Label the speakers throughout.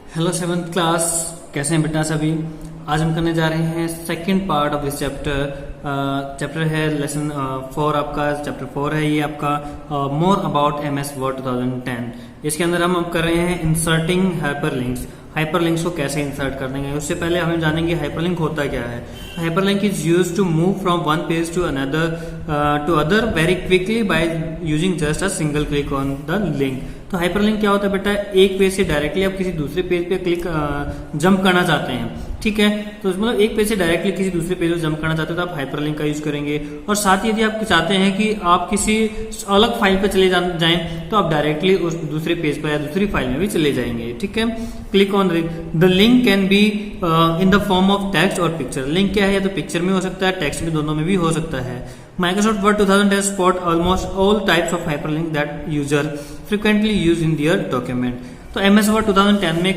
Speaker 1: Hello seventh class, कैसे हैं बेटा सभी। आज हम करने जा रहे हैं second part of this chapter है लेसन 4। आपका चैप्टर 4 है ये आपका मोर अबाउट MS वर्ड 2010। इसके अंदर हम कर रहे हैं इंसर्टिंग हाइपरलिंक्स। हाइपरलिंक्स को कैसे इंसर्ट कर देंगे, उससे पहले हम जानेंगे हाइपरलिंक होता क्या है। Hyperlink is used to move from one page to other very quickly by using just a single click on the link. तो हाइपरलिंक क्या होता है बेटा, एक पेज से डायरेक्टली आप किसी दूसरे पेज पे क्लिक जंप करना चाहते हैं, ठीक है। तो मतलब एक पेज से डायरेक्टली किसी दूसरे पेज पर जंप करना चाहते हो तो आप हाइपरलिंक का यूज करेंगे। और साथ ही यदि आप चाहते हैं कि आप किसी अलग फाइल पे चले जाएं तो आप डायरेक्टली उस दूसरे पेज पर या दूसरी फाइल में भी चले जाएंगे, ठीक है। Click on the link can be in the form of text और पिक्चर। लिंक क्या है, या तो पिक्चर में हो सकता है, टेक्स्ट में, दोनों में भी हो सकता है। Microsoft Word 2010 spot almost all types of hyperlink that user frequently use in their document। तो MS Word 2010 में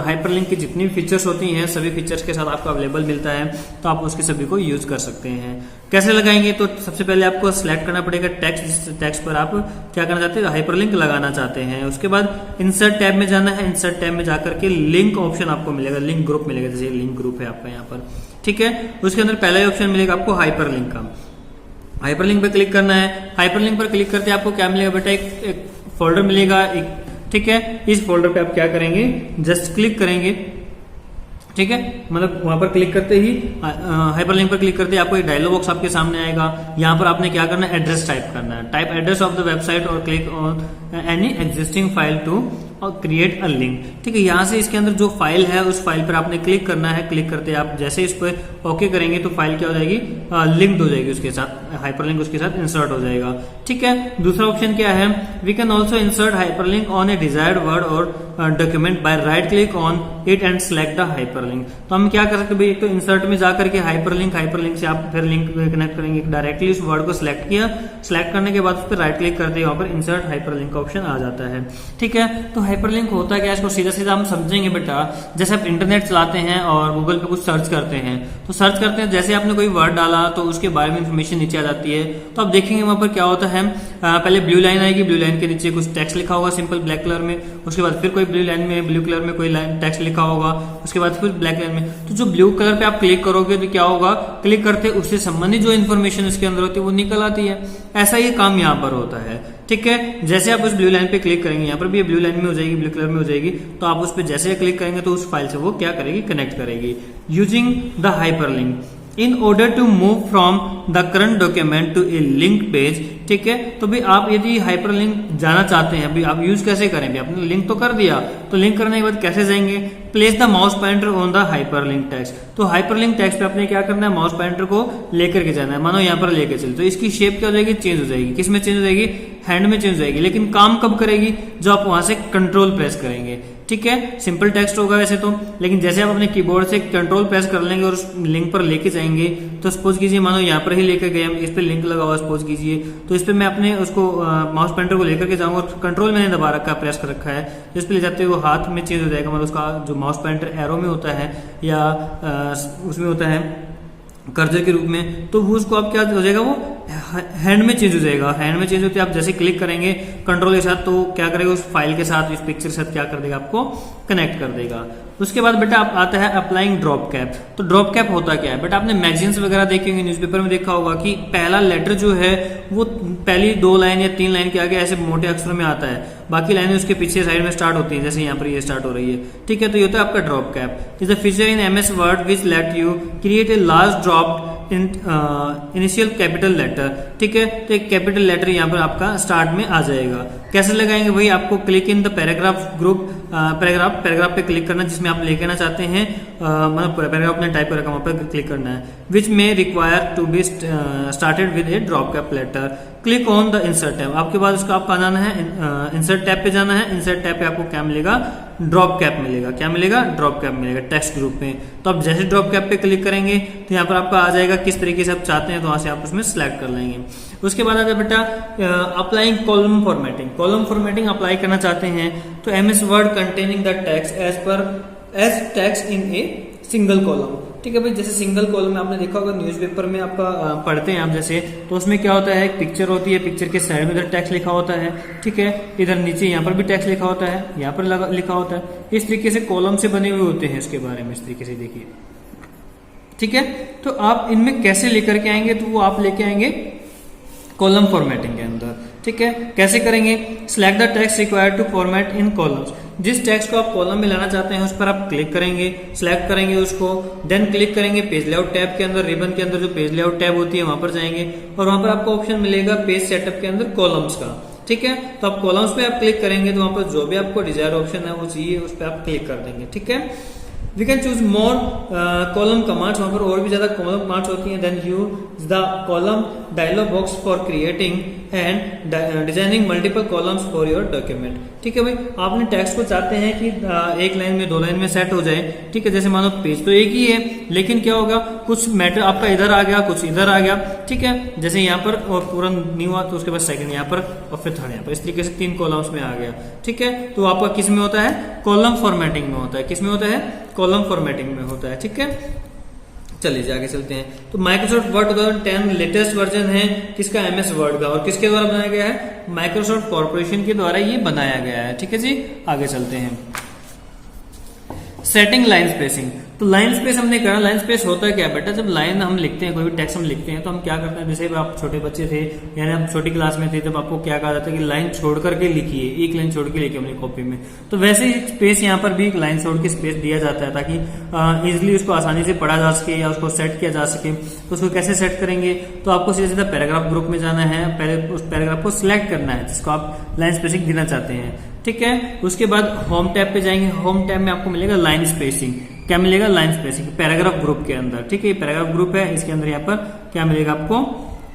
Speaker 1: हाइपरलिंक की जितनी भी फीचर्स होती हैं सभी फीचर्स के साथ आपको अवेलेबल मिलता है, तो आप उसके सभी को यूज कर सकते हैं। कैसे लगाएंगे, तो सबसे पहले आपको सिलेक्ट करना पड़ेगा टेक्स्ट, जिस टेक्स्ट पर आप क्या करना चाहते हैं, हाइपरलिंक लगाना चाहते हैं। उसके बाद इंसर्ट टैब में जाना है। इंसर्ट टैब में जाकर के लिंक ऑप्शन आपको मिलेगा, लिंक ग्रुप मिलेगा, जैसे लिंक ग्रुप है आपका यहाँ पर, ठीक है। उसके अंदर पहला ही ऑप्शन मिलेगा आपको हाइपरलिंक का। हाइपरलिंक पर क्लिक करना है। हाइपरलिंक पर क्लिक करते आपको क्या मिलेगा बेटा, एक फोल्डर मिलेगा, ठीक है। इस फोल्डर पे आप क्या करेंगे, जस्ट क्लिक करेंगे, ठीक है। मतलब वहां पर क्लिक करते ही हाइपरलिंक पर क्लिक करते ही आपको एक डायलॉग बॉक्स आपके सामने आएगा। यहाँ पर आपने क्या करना है, एड्रेस टाइप करना है। Type address of the website और click on any existing file to और क्रिएट अ लिंक, ठीक है। यहाँ से इसके अंदर जो फाइल है उस फाइल पर आपने क्लिक करना है। क्लिक करते आप जैसे इस पर ओके करेंगे तो फाइल क्या हो जाएगी, लिंक्ड हो जाएगी उसके साथ, हाइपरलिंक उसके साथ इंसर्ट हो जाएगा, ठीक है। दूसरा ऑप्शन क्या है, we can also insert hyperlink on a desired word और document by right click on it and select the hyperlink. तो हम क्या कर सकते हैं भाई, एक तो इंसर्ट में जाकर के हाइपरलिंक से आप फिर लिंक कनेक्ट करेंगे, डायरेक्टली उस वर्ड को सिलेक्ट किया, सिलेक्ट करने के बाद उस पर राइट क्लिक करते हैं, वहां पर इंसर्ट हाइपरलिंक का ऑप्शन आ जाता है, ठीक है। तो हाइपरलिंक होता है क्या, इसको सीधा सीधा हम समझेंगे बेटा। जैसे आप इंटरनेट चलाते हैं और गूगल पे कुछ सर्च करते हैं, तो सर्च करते हैं, जैसे आपने कोई वर्ड डाला तो उसके बारे में इंफॉर्मेशन नीचे आ जाती है। तो आप देखेंगे वहां पर क्या होता है, पहले ब्लू लाइन आएगी, ब्लू लाइन के नीचे कुछ टेक्स्ट लिखा होगा सिंपल ब्लैक कलर में। उसके बाद फिर कोई ब्लू लाइन में, ब्लू कलर में कोई टेक्स्ट लिखा होगा, उसके बाद फिर ब्लैक लाइन में। तो जो ब्लू कलर पे आप क्लिक करोगे तो क्या होगा, क्लिक करते उससे संबंधित जो इन्फॉर्मेशन उसके अंदर होती है वो निकल आती है। ऐसा ही काम यहाँ पर होता है, ठीक है। जैसे आप उस ब्लू लाइन पे क्लिक करेंगे, यहाँ पर भी ब्लू लाइन में हो जाएगी, ब्लू कलर में हो जाएगी, तो आप उस पर जैसे क्लिक करेंगे तो उस फाइल से वो क्या करेगी, कनेक्ट करेगी using the hyperlink in order to move from the current document to a link page, ठीक है। तो भी आप यदि हाइपरलिंक जाना चाहते हैं, अभी आप यूज कैसे करेंगे, आपने लिंक तो कर दिया, तो लिंक करने के बाद कैसे जाएंगे, place the mouse pointer on the hyperlink text. तो हाइपरलिंक टेक्स्ट पे आपने क्या करना है, माउस पॉइंटर को लेकर के जाना है, मानो यहाँ पर लेकर चले, तो इसकी शेप क्या हो जाएगी, चेंज हो जाएगी। किस में चेंज हो जाएगी, हैंड में चेंज हो जाएगी। लेकिन काम कब करेगी, जो आप वहां से कंट्रोल प्रेस करेंगे, ठीक है। सिंपल टेक्स्ट होगा वैसे तो, लेकिन जैसे आप अपने कीबोर्ड से कंट्रोल प्रेस कर लेंगे और उस लिंक पर लेके जाएंगे, तो सपोज कीजिए मानो यहाँ पर ही लेकर गए हम, इस पे लिंक लगा हुआ सपोज कीजिए, तो इस पे मैं अपने उसको माउस पॉइंटर को लेकर के जाऊंगा, कंट्रोल मैंने दबा रखा, प्रेस कर रखा है, इस पे ले जाते हुए वो हाथ में चेंज हो जाएगा। मतलब उसका जो माउस पॉइंटर एरो में होता है या उसमें होता है कर्सर के रूप में, तो वो उसको आप क्या हो जाएगा, वो हैंड में चेंज हो जाएगा। हैंड में चेंज होते आप जैसे क्लिक करेंगे कंट्रोल के साथ, तो क्या करेगा, उस फाइल के साथ, इस पिक्चर के साथ क्या कर देगा, आपको कनेक्ट कर देगा। उसके बाद बेटा आप आता है अप्लाइंग ड्रॉप कैप। तो ड्रॉप कैप होता क्या है बेटा, आपने मैगजीन्स वगैरह देखे होंगे, न्यूज़पेपर में देखा होगा कि पहला लेटर जो है वो पहली 2 लाइन या 3 लाइन के आगे ऐसे मोटे अक्षरों में आता है, बाकी लाइनें उसके पीछे साइड में स्टार्ट होती है, जैसे यहाँ पर ये स्टार्ट हो रही है, ठीक है। तो ये होता है आपका drop cap. Is a feature in MS word which let you create a large drop initial capital letter, ठीक है। तो एक कैपिटल लेटर यहाँ पर आपका स्टार्ट में आ जाएगा। कैसे लगाएंगे भाई, आपको click in the paragraph group, paragraph पे क्लिक करना जिसमें आप लेना चाहते हैं, मतलब पैराग्राफ ने टाइप कर रखा, वहां पर क्लिक करना है। विच में require to be started with a drop cap letter, click on the insert tab. आपके बाद उसका आपका जाना है इंसर्ट टैब पे जाना है। इंसर्ट टैब पे आपको क्या मिलेगा, ड्रॉप कैप मिलेगा। क्या मिलेगा, ड्रॉप कैप मिलेगा टेक्स्ट ग्रुप में। तो आप जैसे ड्रॉप कैप पे क्लिक करेंगे तो यहाँ पर आपका आ जाएगा, किस तरीके से आप चाहते हैं, तो वहां से आप उसमें सिलेक्ट कर लेंगे। उसके बाद आता बेटा applying column formatting. Column formatting apply करना चाहते हैं तो MS word containing the text as text in a single column. ठीक है भाई। जैसे सिंगल कॉलम में आपने देखा होगा न्यूज़पेपर में आपका पढ़ते हैं आप जैसे, तो उसमें क्या होता है, एक पिक्चर होती है, पिक्चर के साइड में इधर टेक्स्ट लिखा होता है, ठीक है, इधर नीचे यहाँ पर भी टेक्स्ट लिखा होता है, यहाँ पर लिखा होता है। इस तरीके से कॉलम से बने हुए होते हैं इसके बारे में, इस तरीके से देखिए, ठीक है। तो आप इनमें कैसे लेकर के आएंगे, तो वो आप लेके आएंगे कॉलम फॉर्मेटिंग के अंदर, ठीक है। कैसे करेंगे, select the text required to format in columns. जिस टेक्स्ट को आप कॉलम में लाना चाहते हैं उस पर आप क्लिक करेंगे, सिलेक्ट करेंगे उसको, देन क्लिक करेंगे पेज लेआउट टैब के अंदर, रिबन के अंदर जो पेज लेआउट टैब होती है वहां पर जाएंगे और वहां पर आपको ऑप्शन मिलेगा पेज सेटअप के अंदर कॉलम्स का, ठीक है। तो आप कॉलम्स पे आप क्लिक करेंगे तो वहां पर जो भी आपको डिजायर ऑप्शन है वो चाहिए उस पर आप क्लिक कर देंगे, ठीक है। We can choose more column commands, वहां पर और भी ज्यादा कॉलम कमांड्स होती हैं। Then use the column dialog box for creating and designing multiple columns for your document, ठीक है भाई। आपने टेक्स्ट को चाहते हैं कि एक लाइन में 2 लाइन में सेट हो जाए, ठीक है। जैसे मानो पेज तो एक ही है लेकिन क्या होगा, कुछ मैटर आपका इधर आ गया, कुछ इधर आ गया, ठीक है। जैसे यहाँ पर और पूरा न्यू हुआ तो उसके बाद सेकंड यहाँ पर और फिर थर्ड यहाँ पर, इस तरीके से 3 कॉलम्स में आ गया, ठीक है। तो आपका किस में होता है, कॉलम फॉर्मेटिंग में होता है। किस में होता है, कॉलम फॉर्मेटिंग में होता है, ठीक है। चलिए आगे चलते हैं। तो माइक्रोसॉफ्ट वर्ड 2010 लेटेस्ट वर्जन है किसका, MS वर्ड का, और किसके द्वारा बनाया गया है, माइक्रोसॉफ्ट कॉर्पोरेशन के द्वारा ये बनाया गया है, ठीक है जी। आगे चलते हैं। Setting line spacing. तो लाइन स्पेस हमने कहा, लाइन स्पेस होता है क्या बेटा, जब लाइन हम लिखते हैं, कोई भी टेक्स्ट हम लिखते हैं तो हम क्या करते हैं, जैसे आप छोटे बच्चे थे यानी आप छोटी क्लास में थे तब आपको क्या कहा जाता है कि लाइन छोड़ करके लिखिए, एक लाइन छोड़ के लिखिए अपनी कॉपी में। तो वैसे ही स्पेस यहाँ पर भी एक लाइन छोड़ के स्पेस दिया जाता है ताकि इजिली उसको आसानी से पढ़ा जा सके या उसको सेट किया जा सके। तो उसको कैसे सेट करेंगे, तो आपको सीधा सीधा पैराग्राफ ग्रुप में जाना है, पहले उस पैराग्राफ को सिलेक्ट करना है जिसको आप लाइन स्पेसिंग देना चाहते हैं, ठीक है। उसके बाद होम टैब पे जाएंगे, होम टैब में आपको मिलेगा लाइन स्पेसिंग। क्या मिलेगा, लाइन स्पेसिंग पैराग्राफ ग्रुप के अंदर, ठीक है। पैराग्राफ ग्रुप है, इसके अंदर यहाँ पर क्या मिलेगा आपको,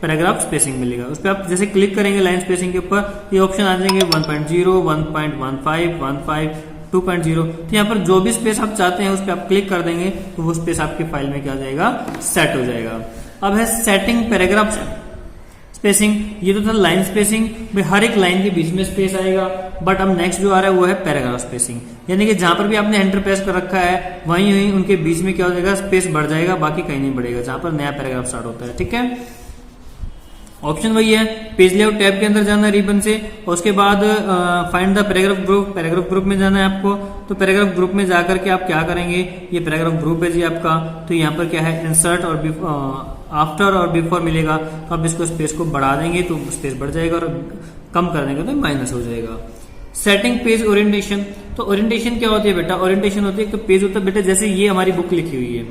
Speaker 1: पैराग्राफ स्पेसिंग मिलेगा। उस पर आप जैसे क्लिक करेंगे लाइन स्पेसिंग के ऊपर, ये ऑप्शन आ जाएंगे 1.0, 1.15, 15, 2.0। तो यहाँ पर जो भी स्पेस आप चाहते हैं उस पर आप क्लिक कर देंगे तो वो स्पेस आपके फाइल में क्या हो जाएगा, सेट हो जाएगा। अब है सेटिंग पैराग्राफ स्पेसिंग। ये तो था लाइन स्पेसिंग, हर एक लाइन के बीच में स्पेस आएगा। बट अब नेक्स्ट जो आ रहा है वो है पैराग्राफ स्पेसिंग, यानी कि जहां पर भी आपने एंटर प्रेस कर रखा है वहीं उनके बीच में क्या हो जाएगा, स्पेस बढ़ जाएगा, बाकी कहीं नहीं बढ़ेगा जहां पर नया पैराग्राफ स्टार्ट होता है, ठीक है। ऑप्शन वही है, पेज लेआउट टैब के अंदर जाना है रिबन से, और उसके बाद find the paragraph group, paragraph group में जाना है आपको। तो पैराग्राफ ग्रुप में जाकर के आप क्या करेंगे, ये पैराग्राफ ग्रुप है जी आपका, तो यहाँ पर क्या है, इंसर्ट और आफ्टर और बिफोर मिलेगा। तो आप इसको स्पेस को बढ़ा देंगे तो स्पेस बढ़ जाएगा और कम कर देंगे तो माइनस हो जाएगा। Setting page orientation. तो ओरिएंटेशन क्या होती है बेटा, ओरिएंटेशन होती है, तो पेज होता है बेटा, जैसे ये हमारी बुक लिखी हुई है,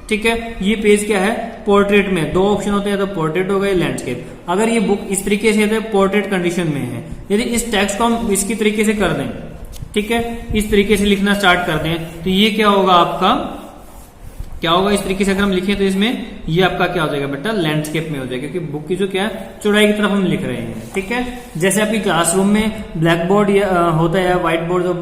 Speaker 1: ठीक है। ये पेज क्या है, पोर्ट्रेट में 2 ऑप्शन होते हैं, तो पोर्ट्रेट हो गया, लैंडस्केप। अगर ये बुक इस तरीके से पोर्ट्रेट कंडीशन में है, यदि इस टेक्स्ट को हम इसकी तरीके से कर दें, ठीक है, इस तरीके से लिखना स्टार्ट कर दें, तो ये क्या होगा आपका, क्या होगा, इस तरीके से अगर हम लिखें तो इसमें ये आपका क्या हो जाएगा बेटा, लैंडस्केप में हो जाएगा, क्योंकि बुक की जो क्या है चौड़ाई की तरफ हम लिख रहे हैं, ठीक है। जैसे आपकी क्लासरूम में ब्लैक बोर्ड होता है, व्हाइट बोर्ड जो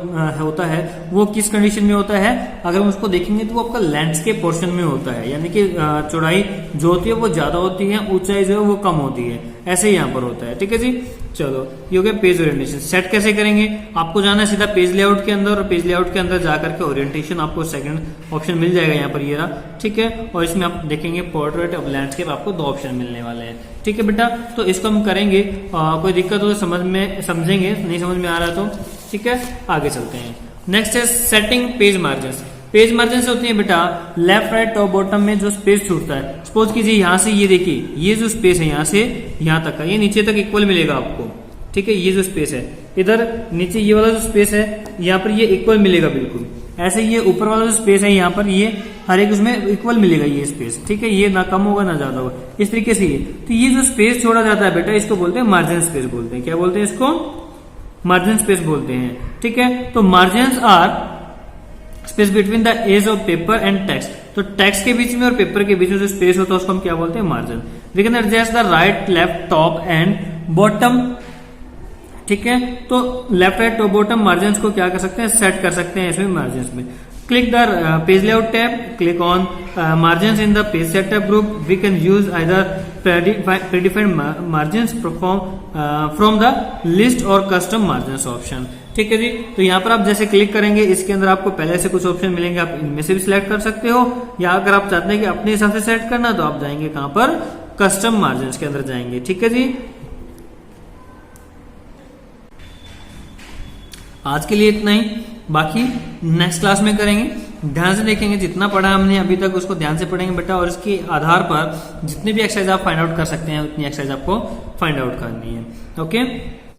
Speaker 1: होता है वो किस कंडीशन में होता है, अगर हम उसको देखेंगे तो वो आपका लैंडस्केप पोर्शन में होता है, यानी कि चौड़ाई जो होती है वो ज्यादा होती है, ऊंचाई जो है वो कम होती है, ऐसे ही यहाँ पर होता है, ठीक है जी। चलो ये हो गया पेज ओरिएंटेशन। सेट कैसे करेंगे, आपको जाना है सीधा पेज लेआउट के अंदर, और पेज लेआउट के अंदर जाकर के ओरिएंटेशन आपको सेकंड ऑप्शन मिल जाएगा यहाँ पर, ये रहा, ठीक है। और इसमें आप देखेंगे पोर्ट्रेट और लैंडस्केप, आपको 2 ऑप्शन मिलने वाले हैं, ठीक है बेटा। तो इसको हम करेंगे, कोई दिक्कत हो तो समझेंगे, नहीं समझ में आ रहा तो ठीक है, आगे चलते हैं। नेक्स्ट है setting page margin. Page margin से होती है बेटा लेफ्ट राइट टॉप बॉटम में जो स्पेस छूटता है। सपोज कीजिए यहाँ से ये देखिए, ये जो स्पेस है यहाँ से यहाँ तक का, ये नीचे तक इक्वल मिलेगा आपको, ठीक है। ये जो स्पेस है इधर नीचे, ये वाला जो स्पेस है यहाँ पर ये इक्वल मिलेगा बिल्कुल। ऐसे ये ऊपर वाला जो स्पेस है यहाँ पर ये हर एक उसमें इक्वल मिलेगा ये स्पेस, ठीक है। ये ना कम होगा ना ज्यादा होगा, इस तरीके से ये। तो ये जो स्पेस छोड़ा जाता है बेटा इसको बोलते हैं मार्जिन स्पेस बोलते हैं। क्या बोलते हैं इसको, मार्जिन स्पेस बोलते हैं, ठीक है। तो margin are space between the edge of paper and text. तो टेक्स्ट के बीच में और पेपर के बीच में जो स्पेस होता है उसको हम क्या बोलते हैं, margin. We can adjust the right left top and bottom, ठीक है। तो left right top bottom margin को क्या कर सकते हैं, सेट कर सकते हैं इसमें मार्जिन में। Click the page layout tab, click on margin in the page setup group. We can use either predefined margin from the list और कस्टम मार्जिन ऑप्शन। ठीक है जी। तो यहाँ पर आप जैसे क्लिक करेंगे, इसके अंदर आपको पहले से कुछ ऑप्शन मिलेंगे, आप इनमें से भी सिलेक्ट कर सकते हो, या अगर आप चाहते हैं कि अपने हिसाब से सेट करना, तो आप जाएंगे कहां पर, कस्टम मार्जिन के अंदर जाएंगे। ठीक है जी। आज के लिए इतना ही, बाकी नेक्स्ट क्लास में करेंगे। ध्यान से देखेंगे, जितना पढ़ा हमने अभी तक उसको ध्यान से पढ़ेंगे बेटा, और इसके आधार पर जितनी भी एक्सरसाइज आप फाइंड आउट कर सकते हैं उतनी एक्सरसाइज आपको फाइंड आउट करनी है। ओके।